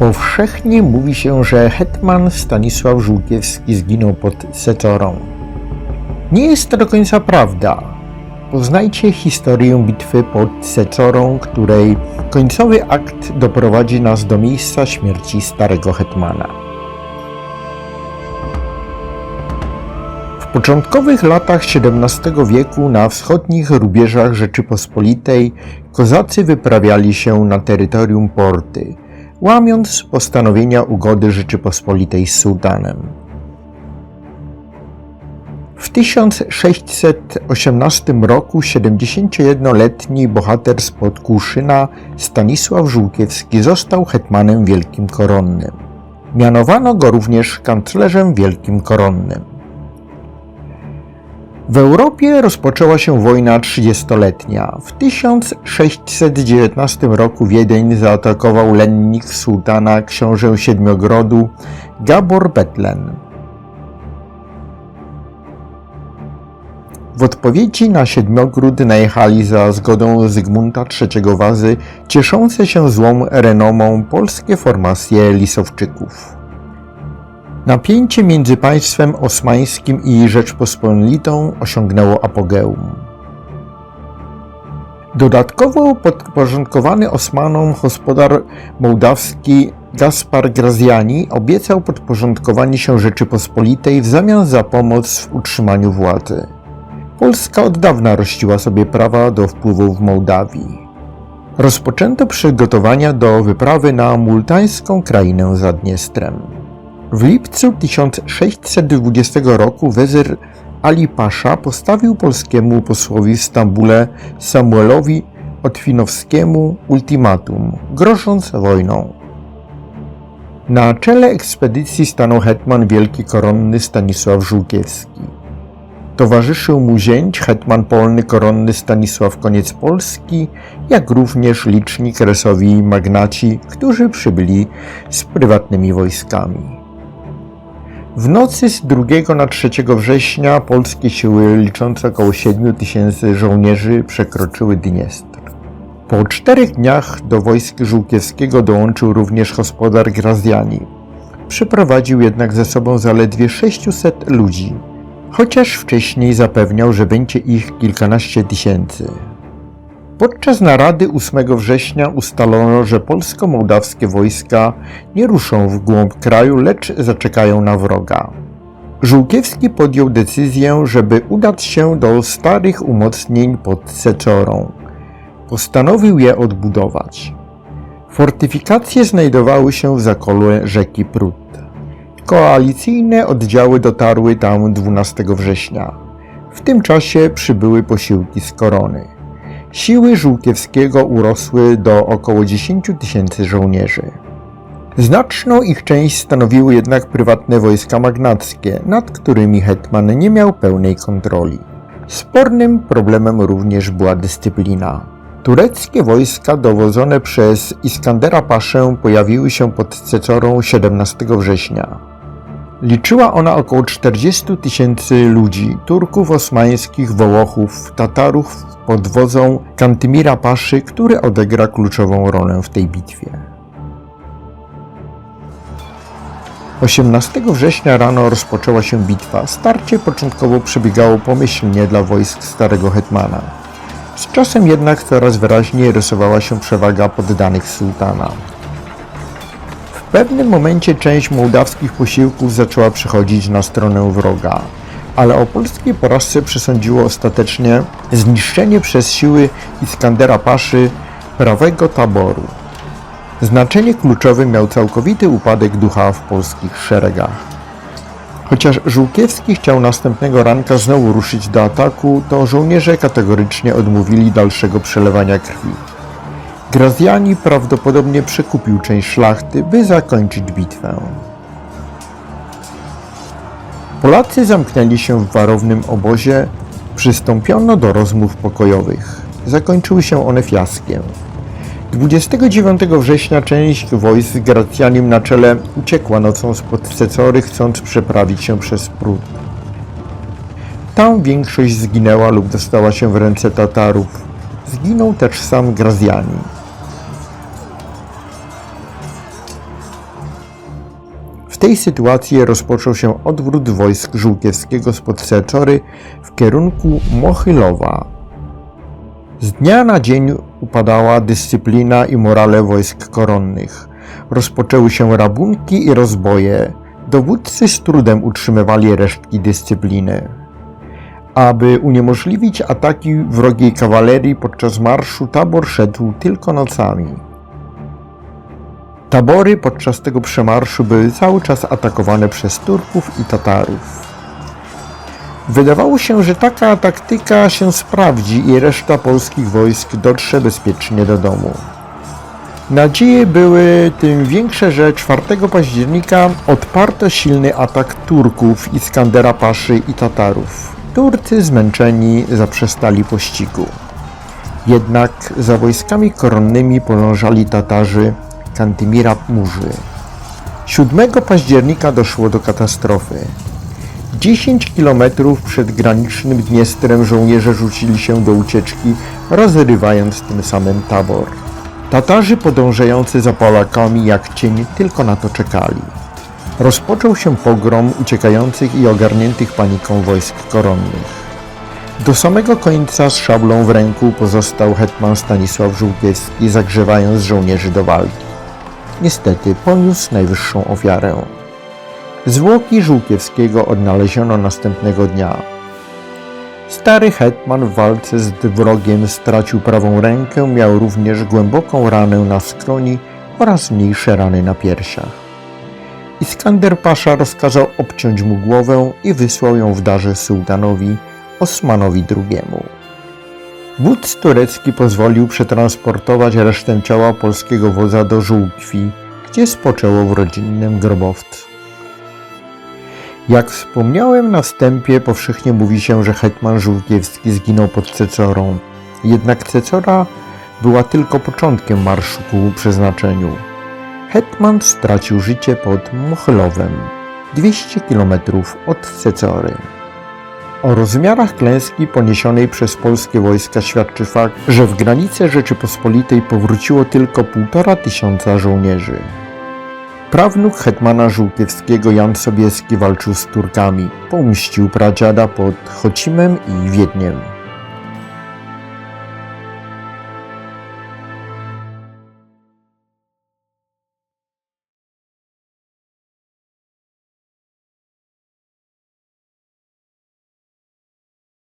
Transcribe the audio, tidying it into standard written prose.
Powszechnie mówi się, że hetman Stanisław Żółkiewski zginął pod Seczorą. Nie jest to do końca prawda. Poznajcie historię bitwy pod Seczorą, której końcowy akt doprowadzi nas do miejsca śmierci starego hetmana. W początkowych latach XVII wieku na wschodnich rubieżach Rzeczypospolitej kozacy wyprawiali się na terytorium Porty, łamiąc postanowienia ugody Rzeczypospolitej z sułtanem. W 1618 roku 71-letni bohater spod Kłuszyna Stanisław Żółkiewski został hetmanem wielkim koronnym. Mianowano go również kanclerzem wielkim koronnym. W Europie rozpoczęła się wojna 30-letnia. W 1619 roku Wiedeń zaatakował lennik sułtana książę Siedmiogrodu Gabor Bethlen. W odpowiedzi na Siedmiogród najechali za zgodą Zygmunta III Wazy cieszące się złą renomą polskie formacje Lisowczyków. Napięcie między państwem osmańskim i Rzeczpospolitą osiągnęło apogeum. Dodatkowo podporządkowany Osmanom gospodar mołdawski Gaspar Graziani obiecał podporządkowanie się Rzeczypospolitej w zamian za pomoc w utrzymaniu władzy. Polska od dawna rościła sobie prawa do wpływów w Mołdawii. Rozpoczęto przygotowania do wyprawy na mułtańską krainę za Dniestrem. W lipcu 1620 roku wezyr Ali Pasza postawił polskiemu posłowi w Stambule Samuelowi Otwinowskiemu ultimatum, grożąc wojną. Na czele ekspedycji stanął hetman wielki koronny Stanisław Żółkiewski. Towarzyszył mu zięć, hetman polny koronny Stanisław Koniec-Polski, jak również liczni kresowi magnaci, którzy przybyli z prywatnymi wojskami. W nocy z 2 na 3 września polskie siły liczące około 7 000 żołnierzy przekroczyły Dniestr. Po 4 dniach do wojsk Żółkiewskiego dołączył również gospodar Graziani. Przyprowadził jednak ze sobą zaledwie 600 ludzi, chociaż wcześniej zapewniał, że będzie ich kilkanaście tysięcy. Podczas narady 8 września ustalono, że polsko-mołdawskie wojska nie ruszą w głąb kraju, lecz zaczekają na wroga. Żółkiewski podjął decyzję, żeby udać się do starych umocnień pod Seczorą. Postanowił je odbudować. Fortyfikacje znajdowały się w zakole rzeki Prut. Koalicyjne oddziały dotarły tam 12 września. W tym czasie przybyły posiłki z korony. Siły Żółkiewskiego urosły do około 10 000 żołnierzy. Znaczną ich część stanowiły jednak prywatne wojska magnackie, nad którymi hetman nie miał pełnej kontroli. Spornym problemem również była dyscyplina. Tureckie wojska dowodzone przez Iskandera Paszę pojawiły się pod Seczorą 17 września. Liczyła ona około 40 000 ludzi, Turków osmańskich, Wołochów, Tatarów pod wodzą Kantymira Paszy, który odegra kluczową rolę w tej bitwie. 18 września rano rozpoczęła się bitwa. Starcie początkowo przebiegało pomyślnie dla wojsk starego hetmana. Z czasem jednak coraz wyraźniej rysowała się przewaga poddanych sułtana. W pewnym momencie część mołdawskich posiłków zaczęła przechodzić na stronę wroga, ale o polskiej porażce przesądziło ostatecznie zniszczenie przez siły Iskandera Paszy prawego taboru. Znaczenie kluczowe miał całkowity upadek ducha w polskich szeregach. Chociaż Żółkiewski chciał następnego ranka znowu ruszyć do ataku, to żołnierze kategorycznie odmówili dalszego przelewania krwi. Graziani prawdopodobnie przekupił część szlachty, by zakończyć bitwę. Polacy zamknęli się w warownym obozie, przystąpiono do rozmów pokojowych. Zakończyły się one fiaskiem. 29 września część wojsk z Gracjanim na czele uciekła nocą spod Secery, chcąc przeprawić się przez Prut. Tam większość zginęła lub dostała się w ręce Tatarów. Zginął też sam Graziani. tej sytuacji rozpoczął się odwrót wojsk Żółkiewskiego spod Seczory w kierunku Mochylowa. Z dnia na dzień upadała dyscyplina i morale wojsk koronnych. Rozpoczęły się rabunki i rozboje. Dowódcy z trudem utrzymywali resztki dyscypliny. Aby uniemożliwić ataki wrogiej kawalerii podczas marszu, tabor szedł tylko nocami. Tabory podczas tego przemarszu były cały czas atakowane przez Turków i Tatarów. Wydawało się, że taka taktyka się sprawdzi i reszta polskich wojsk dotrze bezpiecznie do domu. Nadzieje były tym większe, że 4 października odparto silny atak Turków, Iskandera Paszy i Tatarów. Turcy zmęczeni zaprzestali pościgu. Jednak za wojskami koronnymi podążali Tatarzy Kantymira Murzy. 7 października doszło do katastrofy. 10 kilometrów przed granicznym Dniestrem żołnierze rzucili się do ucieczki, rozrywając tym samym tabor. Tatarzy podążający za Polakami jak cień tylko na to czekali. Rozpoczął się pogrom uciekających i ogarniętych paniką wojsk koronnych. Do samego końca z szablą w ręku pozostał hetman Stanisław Żółkiewski, zagrzewając żołnierzy do walki. Niestety poniósł najwyższą ofiarę. Zwłoki Żółkiewskiego odnaleziono następnego dnia. Stary hetman w walce z wrogiem stracił prawą rękę, miał również głęboką ranę na skroni oraz mniejsze rany na piersiach. Iskander Pasza rozkazał obciąć mu głowę i wysłał ją w darze sułtanowi Osmanowi II. Wódz turecki pozwolił przetransportować resztę ciała polskiego wodza do Żółkwi, gdzie spoczęło w rodzinnym grobowcu. Jak wspomniałem na wstępie, powszechnie mówi się, że hetman Żółkiewski zginął pod Cecorą. Jednak Cecora była tylko początkiem marszu ku przeznaczeniu. Hetman stracił życie pod Mochylowem, 200 km od Cecory. O rozmiarach klęski poniesionej przez polskie wojska świadczy fakt, że w granice Rzeczypospolitej powróciło tylko 1500 żołnierzy. Prawnuk hetmana Żółkiewskiego Jan Sobieski walczył z Turkami, pomścił pradziada pod Chocimem i Wiedniem.